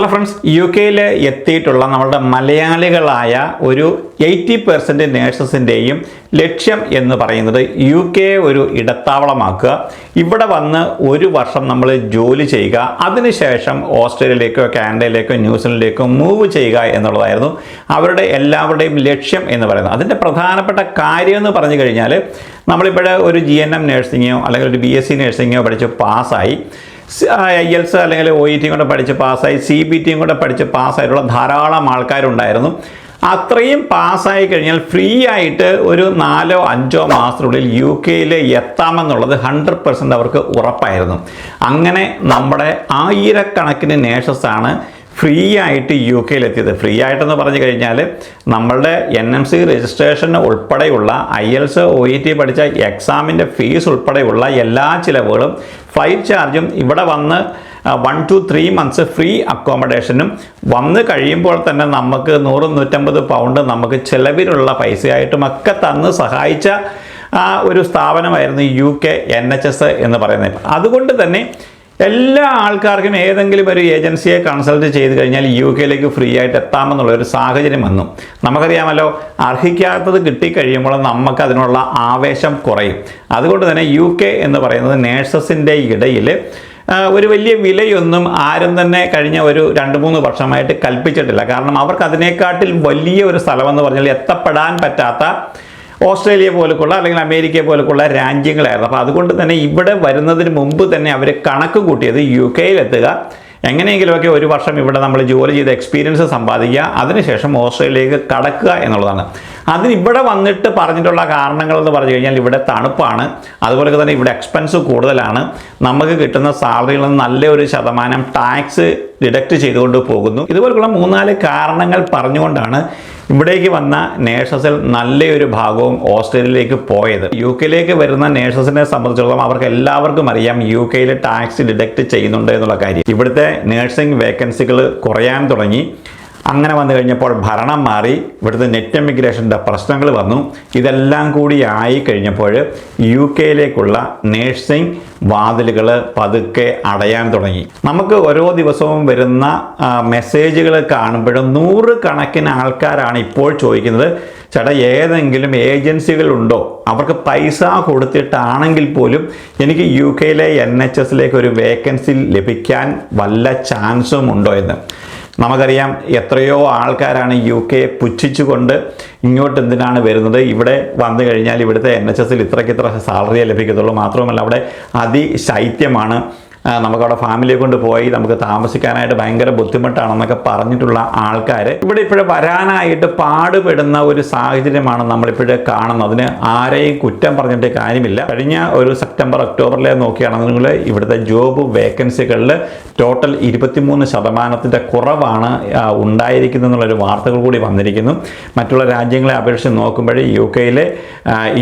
Hello friends, U കെയിൽ എത്തിയിട്ടുള്ള നമ്മളുടെ മലയാളികളായ ഒരു 80% നേഴ്സസിൻ്റെയും ലക്ഷ്യം എന്ന് പറയുന്നത് യു കെ ഒരു ഇടത്താവളമാക്കുക, ഇവിടെ വന്ന് ഒരു വർഷം നമ്മൾ ജോലി ചെയ്യുക, അതിനുശേഷം ഓസ്ട്രേലിയയിലേക്കോ കാനഡയിലേക്കോ ന്യൂസിലൻഡിലേക്കോ മൂവ് ചെയ്യുക എന്നുള്ളതായിരുന്നു അവരുടെ എല്ലാവരുടെയും ലക്ഷ്യം എന്ന് പറയുന്നത്. അതിൻ്റെ പ്രധാനപ്പെട്ട കാര്യം എന്ന് പറഞ്ഞു കഴിഞ്ഞാൽ, നമ്മളിപ്പോഴേ ഒരു GNM നേഴ്സിങ്ങോ അല്ലെങ്കിൽ ഒരു BSc നേഴ്സിങ്ങോ പഠിച്ച് പാസ്സായി, IELTS അല്ലെങ്കിൽ OET കൂടെ പഠിച്ച് പാസ്സായി, CBT കൂടെ പഠിച്ച് പാസ്സായിട്ടുള്ള ധാരാളം ആൾക്കാരുണ്ടായിരുന്നു. അത്രയും പാസ്സായി കഴിഞ്ഞാൽ ഫ്രീ ആയിട്ട് ഒരു 4-5 മാസത്തിനുള്ളിൽ യു കെയിൽ എത്താമെന്നുള്ളത് 100% അവർക്ക് ഉറപ്പായിരുന്നു. അങ്ങനെ നമ്മുടെ ആയിരക്കണക്കിന് നേഴ്സസാണ് ഫ്രീ ആയിട്ട് യു കെയിലെത്തിയത്. ഫ്രീ ആയിട്ടെന്ന് പറഞ്ഞു കഴിഞ്ഞാൽ നമ്മളുടെ NMC രജിസ്ട്രേഷൻ ഉൾപ്പെടെയുള്ള IELTS OET പഠിച്ച എക്സാമിൻ്റെ ഫീസ് ഉൾപ്പെടെയുള്ള എല്ലാ ചിലവുകളും, ഫ്ലൈറ്റ് ചാർജും, ഇവിടെ വന്ന് 1 to 3 months ഫ്രീ അക്കോമഡേഷനും, വന്ന് കഴിയുമ്പോൾ തന്നെ നമുക്ക് 100-150 പൗണ്ട് നമുക്ക് ചിലവിലുള്ള പൈസയായിട്ടും ഒക്കെ തന്ന് സഹായിച്ച ഒരു സ്ഥാപനമായിരുന്നു UK NHS എന്ന് പറയുന്നത്. അതുകൊണ്ട് തന്നെ എല്ലാ ആൾക്കാർക്കും ഏതെങ്കിലും ഒരു ഏജൻസിയെ കൺസൾട്ട് ചെയ്ത് കഴിഞ്ഞാൽ യു കെയിലേക്ക് ഫ്രീ ആയിട്ട് എത്താമെന്നുള്ള ഒരു സാഹചര്യം വന്നു. നമുക്കറിയാമല്ലോ, അർഹിക്കാത്തത് കിട്ടിക്കഴിയുമ്പോൾ നമുക്ക് അതിനുള്ള ആവേശം കുറയും. അതുകൊണ്ട് തന്നെ യു കെ എന്ന് പറയുന്നത് നേഴ്സസിൻ്റെ ഇടയിൽ ഒരു വലിയ വിലയൊന്നും ആരും തന്നെ കഴിഞ്ഞ ഒരു 2-3 വർഷമായിട്ട് കൽപ്പിച്ചിട്ടില്ല. കാരണം അവർക്ക് അതിനേക്കാട്ടിൽ വലിയ ഒരു സ്ഥലമെന്ന് പറഞ്ഞാൽ എത്തപ്പെടാൻ പറ്റാത്ത ഓസ്ട്രേലിയ പോലുള്ള അല്ലെങ്കിൽ അമേരിക്ക പോലുള്ള രാജ്യങ്ങളായിരുന്നു. അപ്പോൾ അതുകൊണ്ട് തന്നെ ഇവിടെ വരുന്നതിന് മുമ്പ് തന്നെ അവർ കണക്ക് കൂട്ടിയത് യു കെയിലെത്തുക, എങ്ങനെയെങ്കിലുമൊക്കെ ഒരു വർഷം ഇവിടെ നമ്മൾ ജോലി ചെയ്ത് എക്സ്പീരിയൻസ് സമ്പാദിക്കുക, അതിനുശേഷം ഓസ്ട്രേലിയയിലേക്ക് കടക്കുക എന്നുള്ളതാണ്. അതിന് ഇവിടെ വന്നിട്ട് പറഞ്ഞിട്ടുള്ള കാരണങ്ങൾ എന്ന് പറഞ്ഞു കഴിഞ്ഞാൽ, ഇവിടെ തണുപ്പാണ്, അതുപോലെ തന്നെ ഇവിടെ എക്സ്പെൻസ് കൂടുതലാണ്, നമുക്ക് കിട്ടുന്ന സാലറിയിൽ നിന്ന് നല്ലൊരു ശതമാനം ടാക്സ് ഡിഡക്റ്റ് ചെയ്തുകൊണ്ട് പോകുന്നു. ഇതുപോലുള്ള 3-4 കാരണങ്ങൾ പറഞ്ഞുകൊണ്ടാണ് ഇവിടേക്ക് വന്ന നേഴ്സസിൽ നല്ലൊരു ഭാഗവും ഓസ്ട്രേലിയയിലേക്ക് പോയത്. യു കെയിലേക്ക് വരുന്ന നേഴ്സസിനെ സംബന്ധിച്ചിടത്തോളം അവർക്ക് എല്ലാവർക്കും അറിയാം യു കെയിൽ ടാക്സ് ഡിഡക്റ്റ് ചെയ്യുന്നുണ്ട് എന്നുള്ള കാര്യം. ഇവിടുത്തെ നേഴ്സിംഗ് വേക്കൻസികൾ കുറയാൻ തുടങ്ങി. അങ്ങനെ വന്നു കഴിഞ്ഞപ്പോൾ ഭരണം മാറി, ഇവിടുത്തെ നെറ്റ് എമിഗ്രേഷൻ്റെ പ്രശ്നങ്ങൾ വന്നു. ഇതെല്ലാം കൂടി ആയി കഴിഞ്ഞപ്പോൾ യു കെയിലേക്കുള്ള നേഴ്സിംഗ് വാതിലുകൾ പതുക്കെ അടയാൻ തുടങ്ങി. നമുക്ക് ഓരോ ദിവസവും വരുന്ന മെസ്സേജുകൾ കാണുമ്പോഴും 100 കണക്കിന് ആൾക്കാരാണ് ഇപ്പോൾ ചോദിക്കുന്നത്, ചേട്ടാ ഏതെങ്കിലും ഏജൻസികളുണ്ടോ, അവർക്ക് പൈസ കൊടുത്തിട്ടാണെങ്കിൽ പോലും എനിക്ക് യു കെയിലെ NHSലേക്ക് ഒരു വേക്കൻസി ലഭിക്കാൻ വല്ല ചാൻസും ഉണ്ടോ എന്ന്. നമുക്കറിയാം എത്രയോ ആൾക്കാരാണ് യു കെയെ പുച്ഛിച്ചുകൊണ്ട് ഇങ്ങോട്ട് എന്തിനാണ് വരുന്നത്, ഇവിടെ വന്നു കഴിഞ്ഞാൽ ഇവിടുത്തെ NHSൽ ഇത്ര സാലറിയേ ലഭിക്കത്തുള്ളൂ, മാത്രമല്ല അവിടെ അതിശൈത്യമാണ്, നമുക്കവിടെ ഫാമിലിയെ കൊണ്ട് പോയി നമുക്ക് താമസിക്കാനായിട്ട് ഭയങ്കര ബുദ്ധിമുട്ടാണെന്നൊക്കെ പറഞ്ഞിട്ടുള്ള ആൾക്കാർ ഇവിടെ ഇപ്പോഴും വരാനായിട്ട് പാടുപെടുന്ന ഒരു സാഹചര്യമാണ് നമ്മളിപ്പോഴേ കാണുന്നത്. അതിന് ആരെയും കുറ്റം പറഞ്ഞിട്ട് കാര്യമില്ല. കഴിഞ്ഞ ഒരു സെപ്റ്റംബർ ഒക്ടോബറിലെ നോക്കുകയാണെന്നുണ്ടെങ്കിൽ ഇവിടുത്തെ ജോബ് വേക്കൻസികളിൽ ടോട്ടൽ 23% കുറവാണ് ഉണ്ടായിരിക്കുന്നതെന്നുള്ളൊരു വാർത്തകൾ കൂടി വന്നിരിക്കുന്നു. മറ്റുള്ള രാജ്യങ്ങളെ അപേക്ഷിച്ച് നോക്കുമ്പോഴേ യു കെയിലെ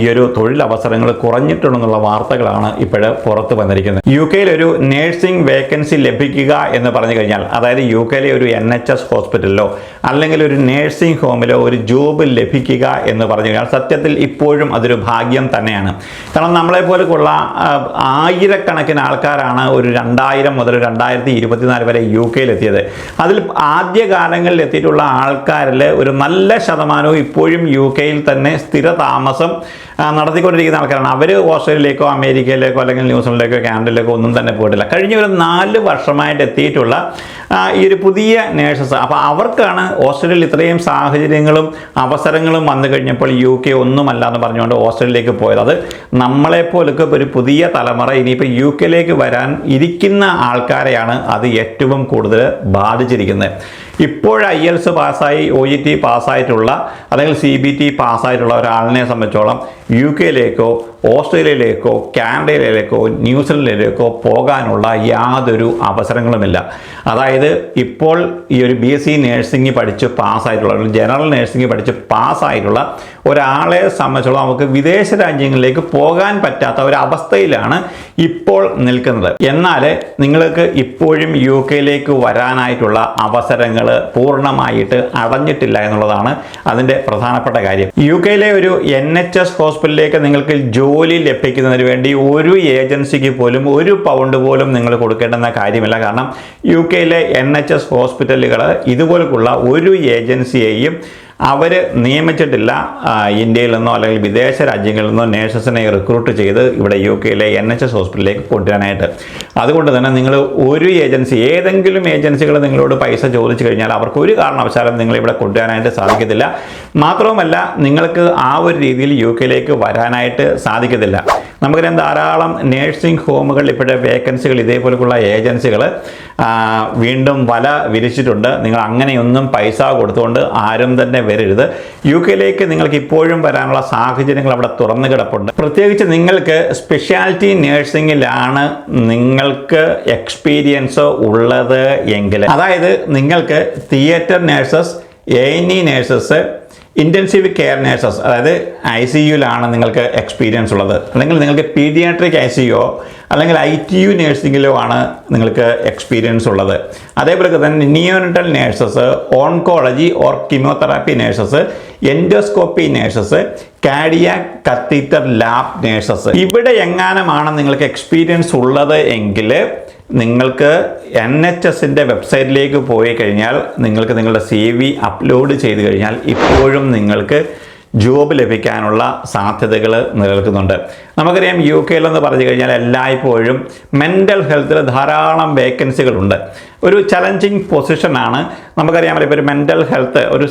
ഈ ഒരു തൊഴിലവസരങ്ങൾ കുറഞ്ഞിട്ടുണ്ടെന്നുള്ള വാർത്തകളാണ് ഇപ്പോഴ് പുറത്ത് വന്നിരിക്കുന്നത്. യു കെയിലൊരു നേഴ്സിംഗ് വേക്കൻസി ലഭിക്കുക എന്ന് പറഞ്ഞു കഴിഞ്ഞാൽ, അതായത് യു കെയിലെ ഒരു NHS ഹോസ്പിറ്റലിലോ അല്ലെങ്കിൽ ഒരു നേഴ്സിംഗ് ഹോമിലോ ഒരു ജോബ് ലഭിക്കുക എന്ന് പറഞ്ഞു കഴിഞ്ഞാൽ സത്യത്തിൽ ഇപ്പോഴും അതൊരു ഭാഗ്യം തന്നെയാണ്. കാരണം നമ്മളെപ്പോലുള്ള ആയിരക്കണക്കിന് ആൾക്കാരാണ് ഒരു 2000 മുതൽ 2024 വരെ യു കെയിലെത്തിയത്. അതിൽ ആദ്യകാലങ്ങളിൽ എത്തിയിട്ടുള്ള ആൾക്കാരിൽ ഒരു നല്ല ശതമാനവും ഇപ്പോഴും യു കെയിൽ തന്നെ സ്ഥിരതാമസം നടത്തിക്കൊണ്ടിരിക്കുന്ന ആൾക്കാരാണ്. അവർ ഓസ്ട്രേലിയയിലേക്കോ അമേരിക്കയിലേക്കോ അല്ലെങ്കിൽ ന്യൂസിലൻഡിലേക്കോ കാനഡയിലേക്കോ ഒന്നും തന്നെ പോയിട്ടില്ല. കഴിഞ്ഞ ഒരു 4 വർഷമായിട്ട് എത്തിയിട്ടുള്ള ഈ ഒരു പുതിയ നേഴ്സസ്, അപ്പോൾ അവർക്കാണ് ഓസ്ട്രേലിയയിൽ ഇത്രയും സാഹചര്യങ്ങളും അവസരങ്ങളും വന്നു കഴിഞ്ഞപ്പോൾ യു കെ ഒന്നുമല്ല എന്ന് പറഞ്ഞുകൊണ്ട് ഓസ്ട്രേലിയയിലേക്ക് പോയത്. അത് നമ്മളെപ്പോലൊക്കെ ഒരു പുതിയ തലമുറ ഇനിയിപ്പോൾ യു കെയിലേക്ക് വരാൻ ഇരിക്കുന്ന ആൾക്കാരെയാണ് അത് ഏറ്റവും കൂടുതൽ ബാധിച്ചിരിക്കുന്നത്. ഇപ്പോൾ IELTS പാസ്സായി OET പാസ്സായിട്ടുള്ള അല്ലെങ്കിൽ CBT പാസ്സായിട്ടുള്ള ഒരാളിനെ സംബന്ധിച്ചോളം യു കെയിലേക്കോ ഓസ്ട്രേലിയയിലേക്കോ കാനഡയിലേക്കോ ന്യൂസിലൻഡിലേക്കോ പോകാനുള്ള യാതൊരു അവസരങ്ങളുമില്ല. അതായത് ഇപ്പോൾ ഈ ഒരു BSc നേഴ്സിംഗ് പഠിച്ച് പാസ്സായിട്ടുള്ള ജനറൽ നേഴ്സിംഗ് പഠിച്ച് പാസ്സായിട്ടുള്ള ഒരാളെ സംബന്ധിച്ചോളം നമുക്ക് വിദേശ രാജ്യങ്ങളിലേക്ക് പോകാൻ പറ്റാത്ത ഒരവസ്ഥയിലാണ് ഇപ്പോൾ നിൽക്കുന്നത്. എന്നാൽ നിങ്ങൾക്ക് ഇപ്പോഴും യു കെയിലേക്ക് വരാനായിട്ടുള്ള അവസരങ്ങൾ പൂർണ്ണമായിട്ട് അടഞ്ഞിട്ടില്ല എന്നുള്ളതാണ് അതിൻ്റെ പ്രധാനപ്പെട്ട കാര്യം. യു കെയിലെ ഒരു NHS ഹോസ്പിറ്റൽ ഹോസ്പിറ്റലിലേക്ക് നിങ്ങൾക്ക് ജോലി ലഭിക്കുന്നതിന് വേണ്ടി ഒരു ഏജൻസിക്ക് പോലും 1 പൗണ്ട് പോലും നിങ്ങൾ കൊടുക്കേണ്ടുന്ന കാര്യമില്ല. കാരണം UK-ലെ NHS ഹോസ്പിറ്റലുകൾ ഇതുപോലുള്ള ഒരു ഏജൻസിയെയും അവർ നിയമിച്ചിട്ടില്ല ഇന്ത്യയിൽ നിന്നോ അല്ലെങ്കിൽ വിദേശ രാജ്യങ്ങളിൽ നിന്നോ നേഴ്സസിനെ റിക്രൂട്ട് ചെയ്ത് ഇവിടെ UK-ലെ NHS ഹോസ്പിറ്റലിലേക്ക് കൊണ്ടുവരാനായിട്ട്. അതുകൊണ്ട് തന്നെ നിങ്ങൾ ഒരു ഏജൻസി, ഏതെങ്കിലും ഏജൻസികൾ നിങ്ങളോട് പൈസ ചോദിച്ചു കഴിഞ്ഞാൽ അവർക്ക് ഒരു കാരണവശാലും നിങ്ങളിവിടെ കൊണ്ടുവരാനായിട്ട് സാധിക്കത്തില്ല. മാത്രവുമല്ല നിങ്ങൾക്ക് ആ ഒരു രീതിയിൽ UK-ലേക്ക് വരാനായിട്ട് സാധിക്കത്തില്ല. നമുക്കറിയാം ധാരാളം നേഴ്സിംഗ് ഹോമുകൾ ഇപ്പോഴത്തെ വേക്കൻസികൾ ഇതേപോലെയുള്ള ഏജൻസികൾ വീണ്ടും വല വിരിച്ചിട്ടുണ്ട്. നിങ്ങൾ അങ്ങനെയൊന്നും പൈസ കൊടുത്തുകൊണ്ട് ആരും തന്നെ വരരുത്. UK-ലേക്ക് നിങ്ങൾക്ക് ഇപ്പോഴും വരാനുള്ള സാഹചര്യങ്ങൾ അവിടെ തുറന്നു കിടപ്പുണ്ട്. പ്രത്യേകിച്ച് നിങ്ങൾക്ക് സ്പെഷ്യാലിറ്റി നേഴ്സിംഗിലാണ് നിങ്ങൾക്ക് എക്സ്പീരിയൻസ് ഉള്ളത് എങ്കിൽ, അതായത് നിങ്ങൾക്ക് theatre nurses, A&E nurses, intensive care nurses, അതായത് ICUയിലാണ് നിങ്ങൾക്ക് എക്സ്പീരിയൻസ് ഉള്ളത്, അല്ലെങ്കിൽ നിങ്ങൾക്ക് പീഡിയാട്രിക് ICU അല്ലെങ്കിൽ ITU നേഴ്സിംഗിലോ ആണ് നിങ്ങൾക്ക് എക്സ്പീരിയൻസ് ഉള്ളത്. അതേപോലെ തന്നെ neonatal nurses, oncology or chemotherapy nurses, endoscopy nurses, cardiac catheter lab nurses, ഇവിടെ എങ്ങാനുമാണ് നിങ്ങൾക്ക് എക്സ്പീരിയൻസ് ഉള്ളത് എങ്കിൽ നിങ്ങൾക്ക് NHSൻ്റെ വെബ്സൈറ്റിലേക്ക് പോയി കഴിഞ്ഞാൽ നിങ്ങൾക്ക് നിങ്ങളുടെ CV അപ്ലോഡ് ചെയ്ത് കഴിഞ്ഞാൽ ഇപ്പോഴും നിങ്ങൾക്ക് ജോബ് ലഭിക്കാനുള്ള സാധ്യതകൾ നിലനിൽക്കുന്നുണ്ട്. നമുക്കറിയാം UK-ലെന്ന് പറഞ്ഞു കഴിഞ്ഞാൽ എല്ലായ്പ്പോഴും മെൻ്റൽ ഹെൽത്തിൽ ധാരാളം വേക്കൻസികളുണ്ട്. ഒരു ചലഞ്ചിങ് പൊസിഷനാണ്. നമുക്കറിയാമല്ലോ, ഇപ്പോൾ ഒരു മെൻ്റൽ ഹെൽത്ത്, ഒരു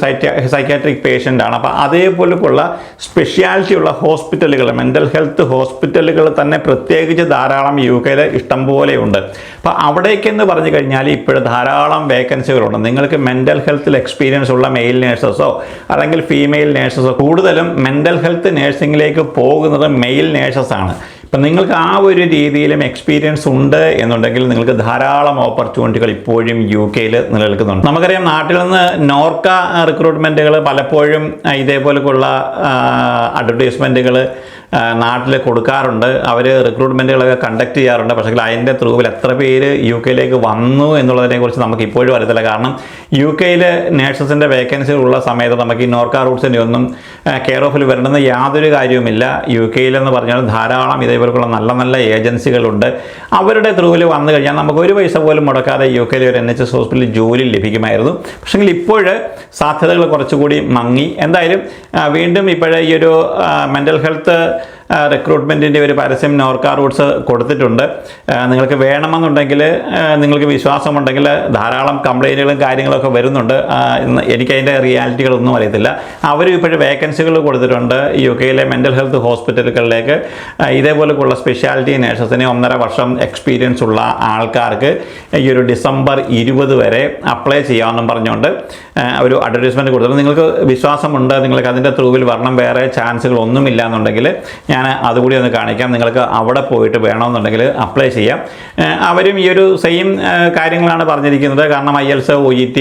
സൈക്യാട്രിക് പേഷ്യൻ്റ് ആണ്. അപ്പോൾ അതേപോലെയുള്ള സ്പെഷ്യാലിറ്റിയുള്ള ഹോസ്പിറ്റലുകൾ, മെൻ്റൽ ഹെൽത്ത് ഹോസ്പിറ്റലുകൾ തന്നെ പ്രത്യേകിച്ച് ധാരാളം UK-ൽ ഇഷ്ടംപോലെയുണ്ട്. അപ്പോൾ അവിടേക്കെന്ന് പറഞ്ഞു കഴിഞ്ഞാൽ ഇപ്പോൾ ധാരാളം വേക്കൻസികളുണ്ട്. നിങ്ങൾക്ക് മെൻ്റൽ ഹെൽത്തിൽ എക്സ്പീരിയൻസ് ഉള്ള മെയിൽ നേഴ്സസോ അല്ലെങ്കിൽ ഫീമെയിൽ നേഴ്സസോ, കൂടുതലും മെൻ്റൽ ഹെൽത്ത് നേഴ്സിംഗിലേക്ക് പോകുന്നത് മെയിൽ നേഴ്സസാണ്. ഇപ്പം നിങ്ങൾക്ക് ആ ഒരു രീതിയിലും എക്സ്പീരിയൻസ് ഉണ്ട് എന്നുണ്ടെങ്കിൽ നിങ്ങൾക്ക് ധാരാളം ഓപ്പർച്യൂണിറ്റികൾ ഇപ്പോഴും UK-ൽ നിലനിൽക്കുന്നുണ്ട്. നമുക്കറിയാം നാട്ടിൽ നിന്ന് നോർക്ക റിക്രൂട്ട്മെൻറ്റുകൾ പലപ്പോഴും ഇതേപോലെയുള്ള അഡ്വർടൈസ്മെൻറ്റുകൾ നാട്ടിൽ കൊടുക്കാറുണ്ട്. അവർ റിക്രൂട്ട്മെൻറ്റുകളൊക്കെ കണ്ടക്ട് ചെയ്യാറുണ്ട്. പക്ഷേ അതിൻ്റെ ത്രൂവിൽ എത്ര പേര് UK-ലേക്ക് വന്നു എന്നുള്ളതിനെക്കുറിച്ച് നമുക്ക് ഇപ്പോഴും അറിയത്തില്ല. കാരണം UK-ൽ നേഴ്സസിൻ്റെ വേക്കൻസി ഉള്ള സമയത്ത് നമുക്ക് ഈ നോർക്ക റൂട്ട്സിൻ്റെ ഒന്നും കെയർ ഓഫിൽ വരണമെന്ന് യാതൊരു കാര്യവുമില്ല. UK-ലെന്ന് പറഞ്ഞാൽ ധാരാളം ഇതേപോലെയുള്ള നല്ല നല്ല ഏജൻസികളുണ്ട്. അവരുടെ ത്രൂവിൽ വന്നു കഴിഞ്ഞാൽ നമുക്ക് ഒരു പൈസ പോലും മുടക്കാതെ UK-ലെ ഒരു NHS ഹോസ്പിറ്റലിൽ ജോലി ലഭിക്കുമായിരുന്നു. പക്ഷേ ഇപ്പോൾ സാധ്യതകൾ കുറച്ചുകൂടി മങ്ങി. എന്തായാലും വീണ്ടും ഇപ്പോഴേ ഈ ഒരു മെൻ്റൽ ഹെൽത്ത് റിക്രൂട്ട്മെൻറ്റിൻ്റെ ഒരു പരസ്യം നോർക്ക റൂട്ട്സ് കൊടുത്തിട്ടുണ്ട്. നിങ്ങൾക്ക് വേണമെന്നുണ്ടെങ്കിൽ, നിങ്ങൾക്ക് വിശ്വാസമുണ്ടെങ്കിൽ ധാരാളം കംപ്ലൈൻറ്റുകളും കാര്യങ്ങളൊക്കെ വരുന്നുണ്ട്. എനിക്കതിൻ്റെ റിയാലിറ്റികളൊന്നും അറിയത്തില്ല. അവരും ഇപ്പോഴും വേക്കൻസികൾ കൊടുത്തിട്ടുണ്ട് UK-ലെ മെൻ്റൽ ഹെൽത്ത് ഹോസ്പിറ്റലുകളിലേക്ക്. ഇതേപോലെയുള്ള സ്പെഷ്യാലിറ്റി നേഴ്സസിന് 1.5 വർഷം എക്സ്പീരിയൻസ് ഉള്ള ആൾക്കാർക്ക് ഈ ഒരു ഡിസംബർ 20 വരെ അപ്ലൈ ചെയ്യാമെന്നും പറഞ്ഞുകൊണ്ട് ഒരു അഡ്വർടൈസ്മെൻറ്റ് കൊടുത്തിട്ടുണ്ട്. നിങ്ങൾക്ക് വിശ്വാസമുണ്ട്, നിങ്ങൾക്ക് അതിൻ്റെ ത്രൂവിൽ വരണം, വേറെ ചാൻസുകളൊന്നുമില്ല എന്നുണ്ടെങ്കിൽ ഞാൻ അതുകൂടി ഒന്ന് കാണിക്കാം. നിങ്ങൾക്ക് അവിടെ പോയിട്ട് വേണമെന്നുണ്ടെങ്കിൽ അപ്ലൈ ചെയ്യാം. അവരും ഈ ഒരു സെയിം കാര്യങ്ങളാണ് പറഞ്ഞിരിക്കുന്നത്. കാരണം IELTS, OET,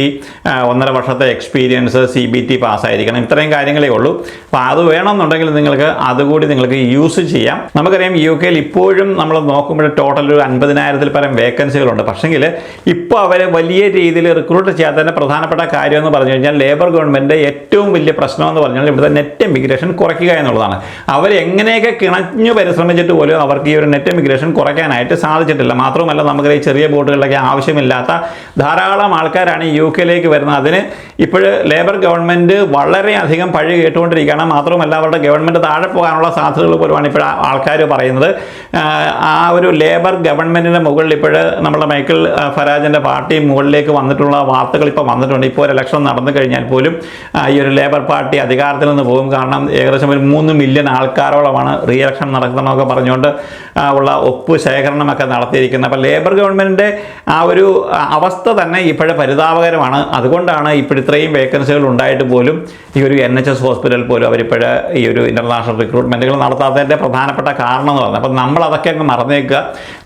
1.5 വർഷത്തെ എക്സ്പീരിയൻസ്, CBT പാസ്സായിരിക്കണം, ഇത്രയും കാര്യങ്ങളേ ഉള്ളൂ. അപ്പോൾ അത് വേണമെന്നുണ്ടെങ്കിൽ നിങ്ങൾക്ക് അതുകൂടി നിങ്ങൾക്ക് യൂസ് ചെയ്യാം. നമുക്കറിയാം UK-ൽ ഇപ്പോഴും നമ്മൾ നോക്കുമ്പോൾ ടോട്ടൽ ഒരു 50,000-ൽ പരം വേക്കൻസികളുണ്ട്. പക്ഷേങ്കിൽ ഇപ്പോൾ അവർ വലിയ രീതിയിൽ റിക്രൂട്ട് ചെയ്യാത്തതിൻ്റെ പ്രധാനപ്പെട്ട കാര്യം എന്ന് പറഞ്ഞു കഴിഞ്ഞാൽ ലേബർ ഗവൺമെൻറ് ഏറ്റവും വലിയ പ്രശ്നം എന്ന് പറഞ്ഞാൽ ഇവിടുത്തെ നെറ്റ് ഇമിഗ്രേഷൻ കുറയ്ക്കുക എന്നുള്ളതാണ്. അവർ എങ്ങനെയൊക്കെ കിണഞ്ഞു പരിശ്രമിച്ചിട്ട് പോലും അവർക്ക് ഈ ഒരു നെറ്റ് ഇമിഗ്രേഷൻ കുറയ്ക്കാനായിട്ട് സാധിച്ചിട്ടില്ല. മാത്രമല്ല നമുക്ക് ഈ ചെറിയ ബോട്ടുകളിലൊക്കെ ആവശ്യമില്ലാത്ത ധാരാളം ആൾക്കാരാണ് UK-ലേക്ക് വരുന്നത്. അതിന് ഇപ്പോൾ ലേബർ ഗവൺമെൻറ് വളരെയധികം പഴി കേട്ടുകൊണ്ടിരിക്കുകയാണ്. മാത്രമല്ല അവരുടെ ഗവൺമെൻറ് താഴെ പോകാനുള്ള സാധ്യതകൾ പോലുമാണ് ഇപ്പോൾ ആൾക്കാർ പറയുന്നത്. ആ ഒരു ലേബർ ഗവൺമെൻറ്റിൻ്റെ മുകളിൽ ഇപ്പോൾ നമ്മുടെ മൈക്കിൾ ഫരാജിൻ്റെ പാർട്ടി മുകളിലേക്ക് വന്നിട്ടുള്ള വാർത്തകൾ ഇപ്പോൾ വന്നിട്ടുണ്ട്. ഇപ്പോൾ ഒരു ഇലക്ഷൻ നടന്നു കഴിഞ്ഞാൽ പോലും ഈ ഒരു ലേബർ പാർട്ടി അധികാരത്തിൽ നിന്ന് പോകും. കാരണം ഏകദേശം ഒരു 3 മില്യൺ ആൾക്കാരോളമാണ് റീ ഇലക്ഷൻ നടക്കണമെന്നൊക്കെ പറഞ്ഞുകൊണ്ട് ഉള്ള ഒപ്പ് ശേഖരണമൊക്കെ നടത്തിയിരിക്കുന്നത്. അപ്പോൾ ലേബർ ഗവൺമെൻറ്റിൻ്റെ ആ ഒരു അവസ്ഥ തന്നെ ഇപ്പോഴേ പരിതാപകരമാണ്. അതുകൊണ്ടാണ് ഇപ്പോൾ ഇത്രയും വേക്കൻസികൾ ഉണ്ടായിട്ട് പോലും ഈ ഒരു NHS ഹോസ്പിറ്റൽ പോലും അവരിപ്പോഴേ ഈ ഒരു ഇൻ്റർനാഷണൽ റിക്രൂട്ട്മെൻറ്റുകൾ നടത്താത്തതിൻ്റെ പ്രധാനപ്പെട്ട കാരണം എന്ന് പറഞ്ഞത്. അപ്പം നമ്മൾ അതൊക്കെ അങ്ങ് മറന്നേക്കുക.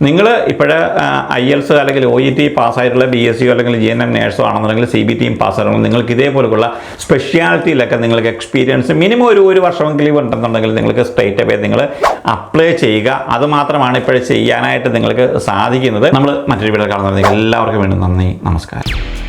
നിങ്ങൾ ഇപ്പോഴേ IELTS അല്ലെങ്കിൽ OET പാസ്സായിട്ടുള്ള BSc അല്ലെങ്കിൽ GNM നേഴ്സോ ആണെന്നുണ്ടെങ്കിൽ CBT പാസ്സാണെങ്കിൽ നിങ്ങൾക്ക് ഇതേപോലെയുള്ള സ്പെഷ്യാലിറ്റിയിലൊക്കെ നിങ്ങൾക്ക് എക്സ്പീരിയൻസ് മിനിമം ഒരു വർഷമെങ്കിലും ഉണ്ടെന്നുണ്ടെങ്കിൽ നിങ്ങൾക്ക് സ്ട്രേറ്റ് അവേ നിങ്ങൾ അപ്ലൈ ചെയ്യുക. അതുമാത്രമാണ് ഇപ്പോഴും ചെയ്യാനായിട്ട് നിങ്ങൾക്ക് സാധിക്കുന്നത്. നമ്മൾ മറ്റൊരു വീഡിയോ കാണുന്നത്. എല്ലാവർക്കും വേണ്ടി നന്ദി, നമസ്കാരം.